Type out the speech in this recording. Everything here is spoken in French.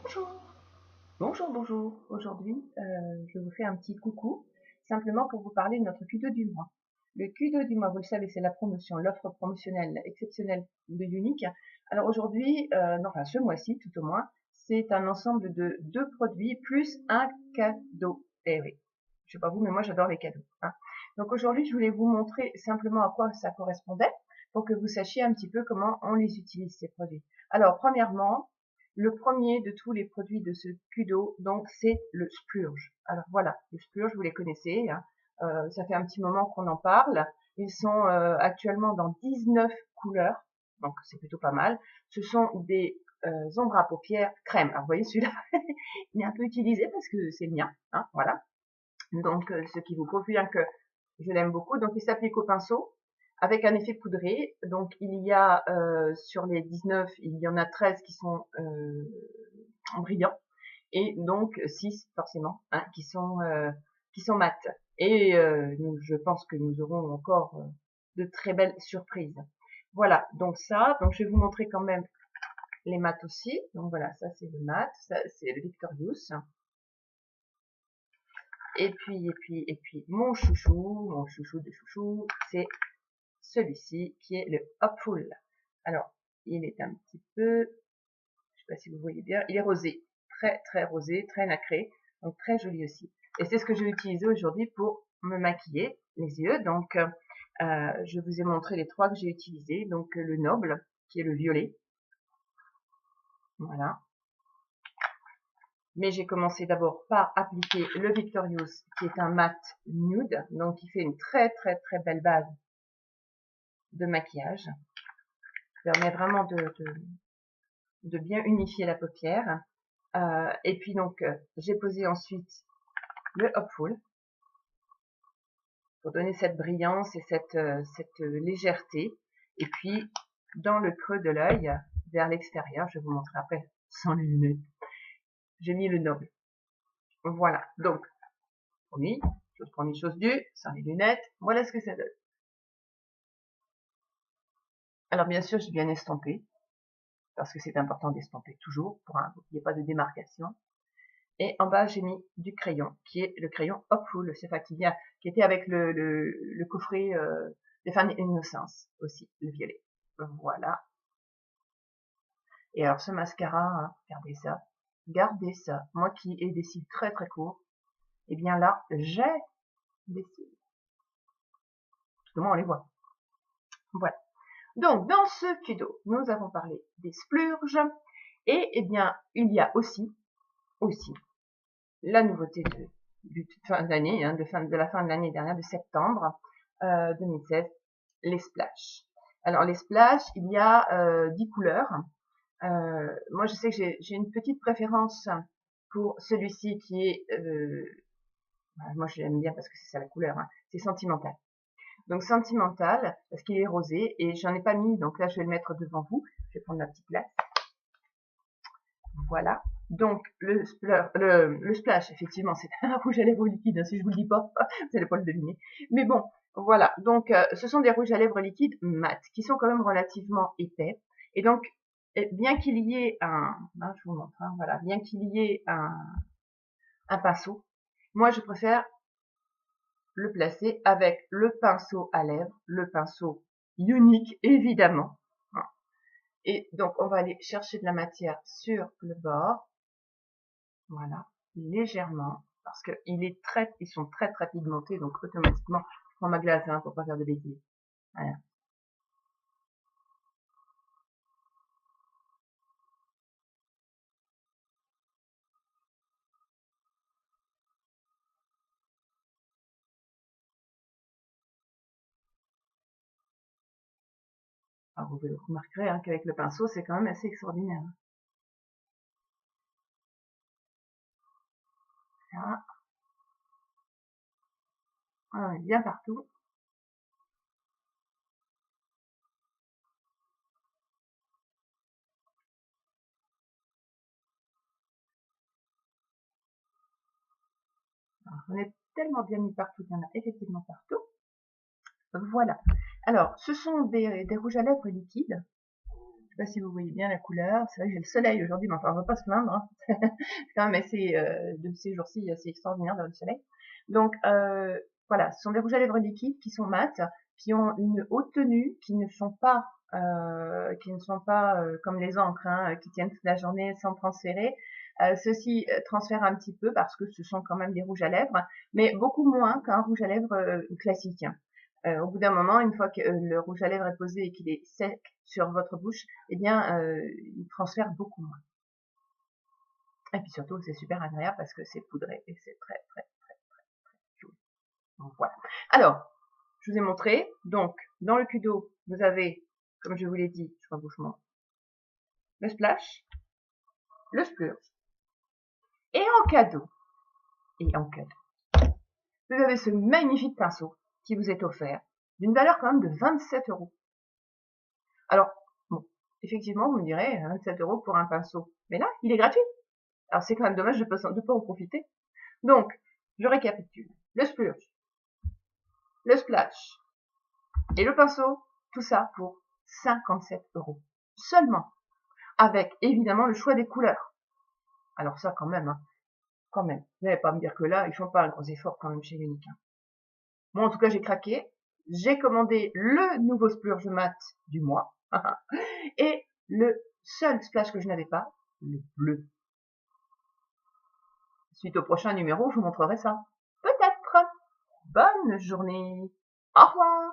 Bonjour, bonjour, bonjour. Aujourd'hui, je vous fais un petit coucou, simplement pour vous parler de notre Q2 du mois. Le Q2 du mois, vous le savez, c'est la promotion, l'offre promotionnelle exceptionnelle de Unique. Alors aujourd'hui, non, enfin ce mois-ci tout au moins, c'est un ensemble de 2 produits plus un cadeau. Eh oui, je sais pas vous, mais moi j'adore les cadeaux, hein. Donc aujourd'hui, je voulais vous montrer simplement à quoi ça correspondait, pour que vous sachiez un petit peu comment on les utilise, ces produits. Alors premièrement, le premier de tous les produits de ce Kudo, donc c'est le Splurge. Alors voilà, le Splurge, vous les connaissez, hein. Ça fait un petit moment qu'on en parle. Ils sont actuellement dans 19 couleurs, donc c'est plutôt pas mal. Ce sont des ombres à paupières crème. Alors vous voyez celui-là, il est un peu utilisé parce que c'est le mien, hein, voilà. Donc ce qui vous prouve bien que je l'aime beaucoup. Donc il s'applique au pinceau avec un effet poudré. Donc il y a sur les 19, il y en a 13 qui sont brillants et donc 6 forcément, hein, qui sont mat. Et je pense que nous aurons encore de très belles surprises. Voilà, donc ça, donc je vais vous montrer quand même les mats aussi. Donc voilà, ça c'est le mat, ça c'est le Victorious. Et puis mon chouchou de chouchou, c'est celui-ci qui est le Hopeful. Alors, il est un petit peu, je sais pas si vous voyez bien, il est rosé, très très rosé, très nacré, donc très joli aussi. Et c'est ce que je vais utiliser aujourd'hui pour me maquiller les yeux. Donc, je vous ai montré les 3 que j'ai utilisés. Donc, le Noble, qui est le violet. Voilà. Mais j'ai commencé d'abord par appliquer le Victorious, qui est un mat nude, donc qui fait une très très très belle base de maquillage. Permet vraiment de bien unifier la paupière. Et puis donc, j'ai posé ensuite le Hopeful pour donner cette brillance et cette légèreté. Et puis, dans le creux de l'œil, vers l'extérieur, je vais vous montrer après, sans les lunettes, j'ai mis le Noble. Voilà, donc, première chose due, sans les lunettes, voilà ce que ça donne. Alors bien sûr, j'ai bien estampé, parce que c'est important d'estamper toujours, pour qu'il n'y ait pas de démarcation. Et en bas, j'ai mis du crayon, qui est le crayon Hopeful, c'est Fatidia, qui était avec le coffret des fans Innocence aussi, le violet. Voilà. Et alors ce mascara, hein, gardez ça. Moi qui ai des cils très très courts, et bien là, j'ai des cils. Tout le monde on les voit. Voilà. Donc dans ce Kudo, nous avons parlé des splurges, et eh bien il y a aussi la nouveauté de fin d'année, hein, de la fin de l'année dernière, de septembre 2016, les splash. Alors les splash, il y a 10 couleurs. Moi, je sais que j'ai une petite préférence pour celui-ci qui est, moi je l'aime bien parce que c'est ça la couleur, hein, c'est Sentimental. Donc Sentimental, parce qu'il est rosé, et j'en ai pas mis, donc là je vais le mettre devant vous. Je vais prendre ma petite place. Voilà. Donc le splash, effectivement, c'est un rouge à lèvres liquide, hein, si je vous le dis pas, vous n'allez pas le deviner. Mais bon, voilà. Donc ce sont des rouges à lèvres liquides mat, qui sont quand même relativement épais. Et donc, bien qu'il y ait je vous montre, hein, voilà, bien qu'il y ait un pinceau, moi je préfère le placer avec le pinceau à lèvres, le pinceau unique, évidemment. Et donc, on va aller chercher de la matière sur le bord. Voilà, légèrement, parce que ils sont très très pigmentés, donc automatiquement, je prends ma glace, hein, pour pas faire de bêtises. Voilà. Alors, vous remarquerez, hein, qu'avec le pinceau, c'est quand même assez extraordinaire. Là, on est bien partout. Alors, on est tellement bien mis partout qu'il y en a effectivement partout. Voilà. Alors, ce sont des rouges à lèvres liquides. sais pas si vous voyez bien la couleur. C'est vrai que j'ai le soleil aujourd'hui, mais enfin, on va pas se plaindre. Hein. C'est quand même assez, de ces jours-ci, assez extraordinaire dans le soleil. Donc, voilà, ce sont des rouges à lèvres liquides qui sont mat, qui ont une haute tenue, qui ne sont pas comme les encres, hein, qui tiennent toute la journée sans transférer. Ceux-ci transfèrent un petit peu parce que ce sont quand même des rouges à lèvres, mais beaucoup moins qu'un rouge à lèvres classique. Au bout d'un moment, une fois que le rouge à lèvres est posé et qu'il est sec sur votre bouche, eh bien, il transfère beaucoup moins. Et puis surtout, c'est super agréable parce que c'est poudré et c'est très, très, très, très joli. Donc voilà. Alors, je vous ai montré. Donc, dans le Kudo, vous avez, comme je vous l'ai dit, je rebouche moi, le splash, le splurge. Et en cadeau, vous avez ce magnifique pinceau qui vous est offert, d'une valeur quand même de 27 €. Alors, bon, effectivement, vous me direz, 27 € pour un pinceau. Mais là, il est gratuit. Alors, c'est quand même dommage de ne pas en profiter. Donc, je récapitule. Le splurge, le splash et le pinceau, tout ça pour 57 € seulement. Avec, évidemment, le choix des couleurs. Alors ça, quand même, hein, quand même. Vous n'allez pas me dire que là, ils font pas un gros effort quand même chez Unique. Hein. Moi, en tout cas, j'ai craqué. J'ai commandé le nouveau splurge mat du mois. Et le seul splash que je n'avais pas, le bleu. Suite au prochain numéro, je vous montrerai ça. Peut-être. Bonne journée. Au revoir.